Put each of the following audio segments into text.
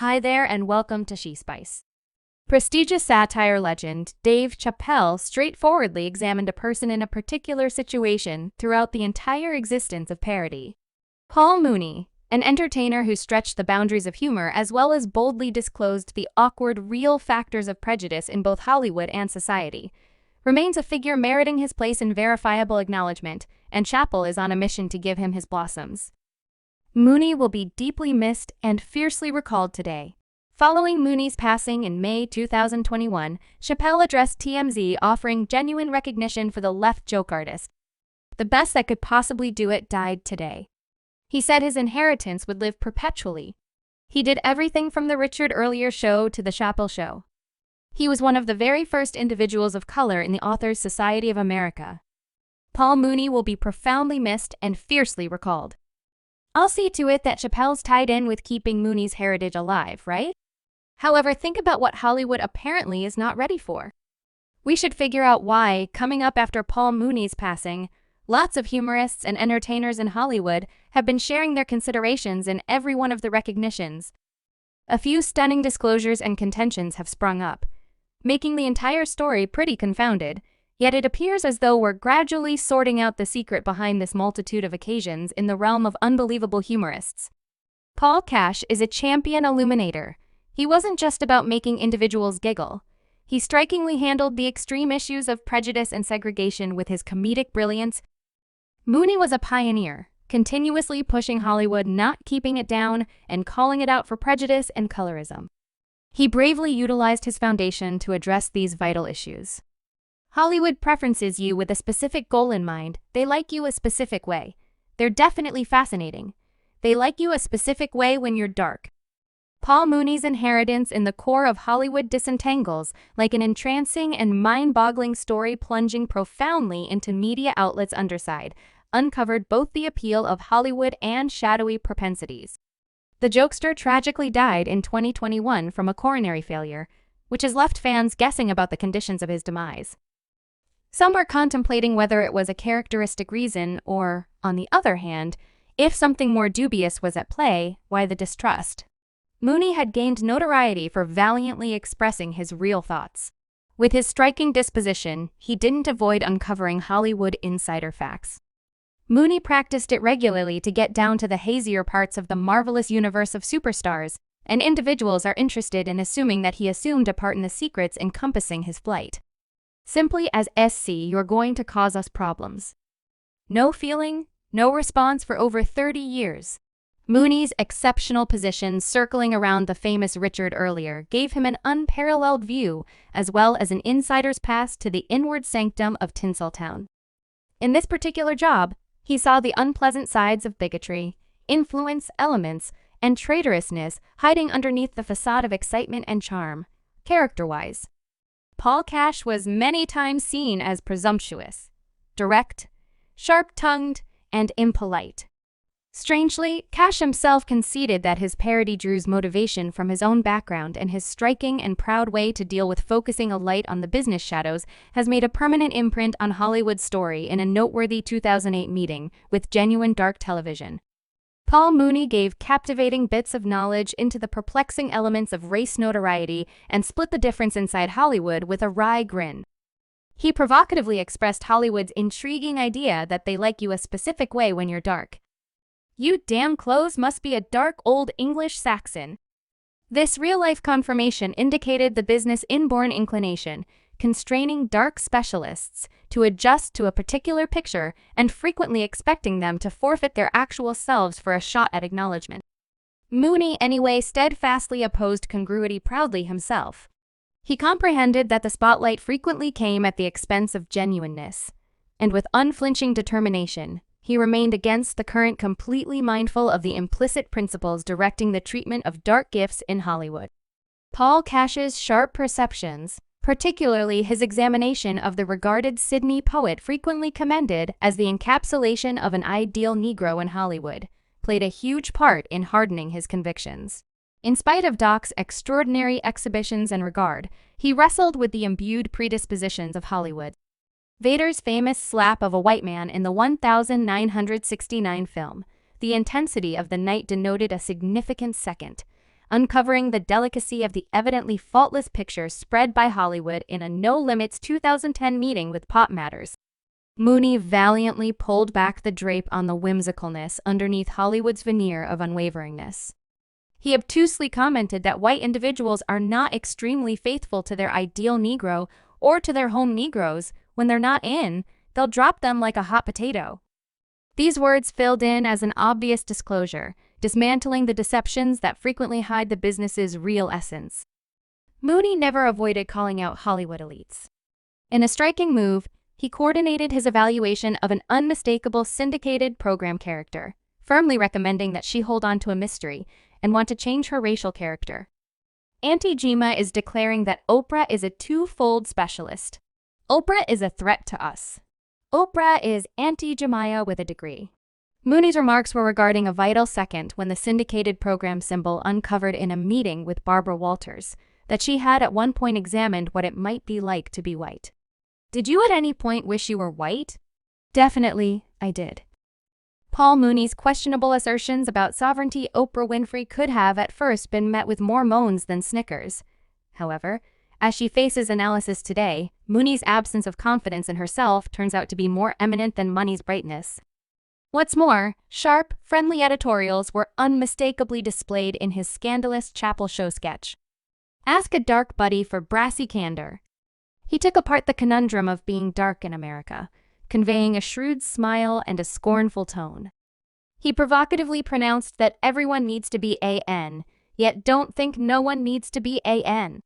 Hi there and welcome to She Spice. Prestigious satire legend Dave Chappelle straightforwardly examined a person in a particular situation throughout the entire existence of parody. Paul Mooney, an entertainer who stretched the boundaries of humor as well as boldly disclosed the awkward real factors of prejudice in both Hollywood and society, remains a figure meriting his place in verifiable acknowledgement, and Chappelle is on a mission to give him his blossoms. Mooney will be deeply missed and fiercely recalled today. Following Mooney's passing in May 2021, Chappelle addressed TMZ offering genuine recognition for the left joke artist. The best that could possibly do it died today. He said his inheritance would live perpetually. He did everything from the Richard Earlier Show to the Chappelle Show. He was one of the very first individuals of color in the Authors Society of America. Paul Mooney will be profoundly missed and fiercely recalled. I'll see to it that Chappelle's tied in with keeping Mooney's heritage alive, right? However, think about what Hollywood apparently is not ready for. We should figure out why, coming up after Paul Mooney's passing, lots of humorists and entertainers in Hollywood have been sharing their considerations in every one of the recognitions. A few stunning disclosures and contentions have sprung up, making the entire story pretty confounded. Yet it appears as though we're gradually sorting out the secret behind this multitude of occasions in the realm of unbelievable humorists. Paul Cash is a champion illuminator. He wasn't just about making individuals giggle. He strikingly handled the extreme issues of prejudice and segregation with his comedic brilliance. Mooney was a pioneer, continuously pushing Hollywood, not keeping it down, and calling it out for prejudice and colorism. He bravely utilized his foundation to address these vital issues. Hollywood preferences you with a specific goal in mind. They like you a specific way. They're definitely fascinating. They like you a specific way when you're dark. Paul Mooney's inheritance in the core of Hollywood disentangles like an entrancing and mind-boggling story plunging profoundly into media outlets' underside, uncovered both the appeal of Hollywood and shadowy propensities. The jokester tragically died in 2021 from a coronary failure, which has left fans guessing about the conditions of his demise. Some were contemplating whether it was a characteristic reason or, on the other hand, if something more dubious was at play, why the distrust. Mooney had gained notoriety for valiantly expressing his real thoughts. With his striking disposition, he didn't avoid uncovering Hollywood insider facts. Mooney practiced it regularly to get down to the hazier parts of the marvelous universe of superstars, and individuals are interested in assuming that he assumed a part in the secrets encompassing his flight. Simply as SC, you're going to cause us problems. No feeling, no response for over 30 years. Mooney's exceptional position circling around the famous Richard Earlier gave him an unparalleled view, as well as an insider's pass to the inward sanctum of Tinseltown. In this particular job, he saw the unpleasant sides of bigotry, influence elements, and traitorousness hiding underneath the facade of excitement and charm, character-wise. Paul Cash was many times seen as presumptuous, direct, sharp-tongued, and impolite. Strangely, Cash himself conceded that his parody drew motivation from his own background, and his striking and proud way to deal with focusing a light on the business shadows has made a permanent imprint on Hollywood's story in a noteworthy 2008 meeting with Genuine Dark Television. Paul Mooney gave captivating bits of knowledge into the perplexing elements of race notoriety and split the difference inside Hollywood with a wry grin. He provocatively expressed Hollywood's intriguing idea that they like you a specific way when you're dark. You damn clothes must be a dark old English Saxon. This real-life confirmation indicated the business' inborn inclination, constraining dark specialists to adjust to a particular picture and frequently expecting them to forfeit their actual selves for a shot at acknowledgement. Mooney, anyway, steadfastly opposed congruity proudly himself. He comprehended that the spotlight frequently came at the expense of genuineness, and with unflinching determination, he remained against the current, completely mindful of the implicit principles directing the treatment of dark gifts in Hollywood. Paul Cash's sharp perceptions, particularly his examination of the regarded Sydney poet frequently commended as the encapsulation of an ideal Negro in Hollywood, played a huge part in hardening his convictions. In spite of Doc's extraordinary exhibitions and regard, he wrestled with the imbued predispositions of Hollywood. Vader's famous slap of a white man in the 1969 film, the intensity of the night denoted a significant second, uncovering the delicacy of the evidently faultless picture spread by Hollywood in a No Limits 2010 meeting with Pop Matters. Mooney valiantly pulled back the drape on the whimsicalness underneath Hollywood's veneer of unwaveringness. He obtusely commented that white individuals are not extremely faithful to their ideal Negro or to their home Negroes. When they're not in, they'll drop them like a hot potato. These words filled in as an obvious disclosure, dismantling the deceptions that frequently hide the business's real essence. Mooney never avoided calling out Hollywood elites. In a striking move, he coordinated his evaluation of an unmistakable syndicated program character, firmly recommending that she hold on to a mystery and want to change her racial character. Auntie Jima is declaring that Oprah is a twofold specialist. Oprah is a threat to us. Oprah is Auntie Jemima with a degree. Mooney's remarks were regarding a vital second when the syndicated program symbol uncovered in a meeting with Barbara Walters that she had at one point examined what it might be like to be white. Did you at any point wish you were white? Definitely, I did. Paul Mooney's questionable assertions about sovereignty Oprah Winfrey could have at first been met with more moans than snickers. However, as she faces analysis today, Mooney's absence of confidence in herself turns out to be more eminent than money's brightness. What's more, sharp, friendly editorials were unmistakably displayed in his scandalous Chapel Show sketch. Ask a dark buddy for brassy candor. He took apart the conundrum of being dark in America, conveying a shrewd smile and a scornful tone. He provocatively pronounced that everyone needs to be AN, yet don't think no one needs to be AN.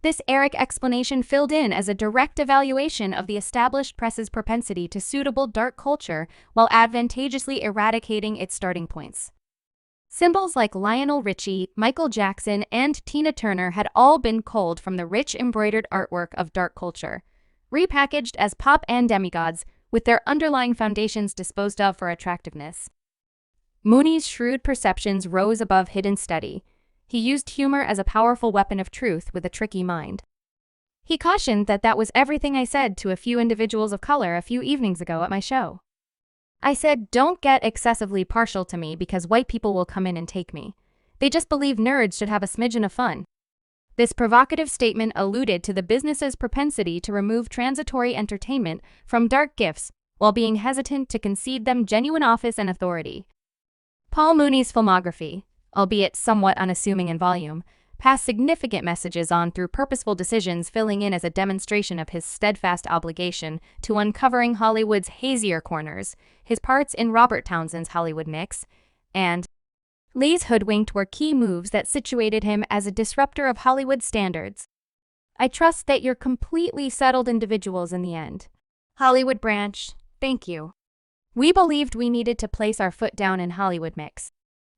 This Eric explanation filled in as a direct evaluation of the established press's propensity to suitable dark culture while advantageously eradicating its starting points. Symbols like Lionel Richie, Michael Jackson, and Tina Turner had all been culled from the rich embroidered artwork of dark culture, repackaged as pop and demigods, with their underlying foundations disposed of for attractiveness. Mooney's shrewd perceptions rose above hidden study. He used humor as a powerful weapon of truth with a tricky mind. He cautioned that that was everything I said to a few individuals of color a few evenings ago at my show. I said, don't get excessively partial to me because white people will come in and take me. They just believe nerds should have a smidgen of fun. This provocative statement alluded to the business's propensity to remove transitory entertainment from dark gifts while being hesitant to concede them genuine office and authority. Paul Mooney's filmography, albeit somewhat unassuming in volume, passed significant messages on through purposeful decisions, filling in as a demonstration of his steadfast obligation to uncovering Hollywood's hazier corners. His parts in Robert Townsend's Hollywood Mix and Lee's Hoodwinked were key moves that situated him as a disruptor of Hollywood standards. I trust that you're completely settled individuals in the end. Hollywood branch, thank you. We believed we needed to place our foot down in Hollywood Mix.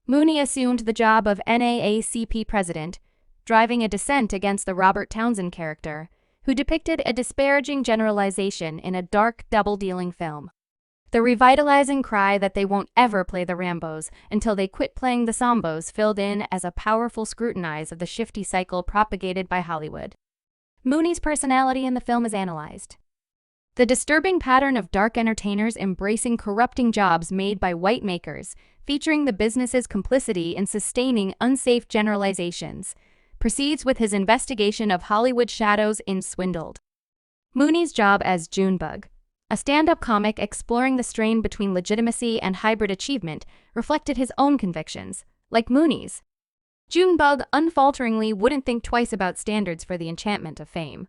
Mooney assumed the job of NAACP president, driving a dissent against the Robert Townsend character, who depicted a disparaging generalization in a dark, double-dealing film. The revitalizing cry that they won't ever play the Rambos until they quit playing the Sambos filled in as a powerful scrutinize of the shifty cycle propagated by Hollywood. Mooney's personality in the film is analyzed. The disturbing pattern of dark entertainers embracing corrupting jobs made by white makers, featuring the business's complicity in sustaining unsafe generalizations, proceeds with his investigation of Hollywood shadows in Swindled. Mooney's job as Junebug, a stand-up comic exploring the strain between legitimacy and hybrid achievement, reflected his own convictions. Like Mooney's, Junebug unfalteringly wouldn't think twice about standards for the enchantment of fame.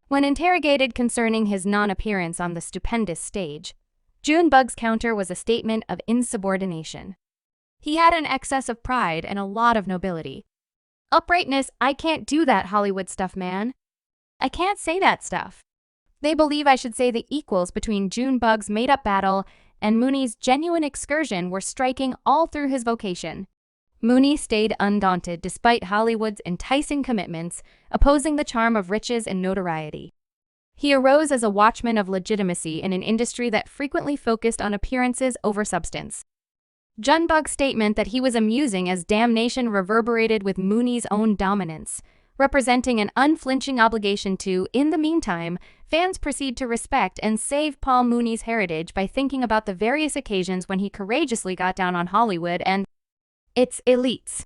When interrogated concerning his non-appearance on the stupendous stage, Junebug's counter was a statement of insubordination. He had an excess of pride and a lot of nobility. Uprightness, I can't do that Hollywood stuff, man. I can't say that stuff. They believe I should say the equals between Junebug's made-up battle and Mooney's genuine excursion were striking all through his vocation. Mooney stayed undaunted despite Hollywood's enticing commitments, opposing the charm of riches and notoriety. He arose as a watchman of legitimacy in an industry that frequently focused on appearances over substance. Junebug's statement that he was amusing as damnation reverberated with Mooney's own dominance, representing an unflinching obligation to, in the meantime, fans proceed to respect and save Paul Mooney's heritage by thinking about the various occasions when he courageously got down on Hollywood and its elites.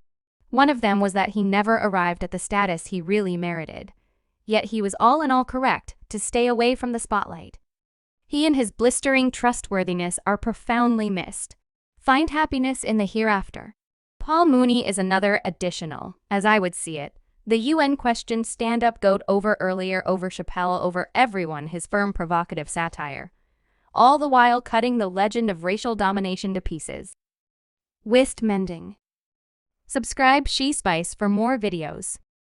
One of them was that he never arrived at the status he really merited. Yet he was all in all correct to stay away from the spotlight. He and his blistering trustworthiness are profoundly missed. Find happiness in the hereafter. Paul Mooney is another additional, as I would see it. The UN questioned stand-up goat over earlier over Chappelle over everyone his firm provocative satire. All the while cutting the legend of racial domination to pieces. Whist mending. Subscribe She Spice for more videos.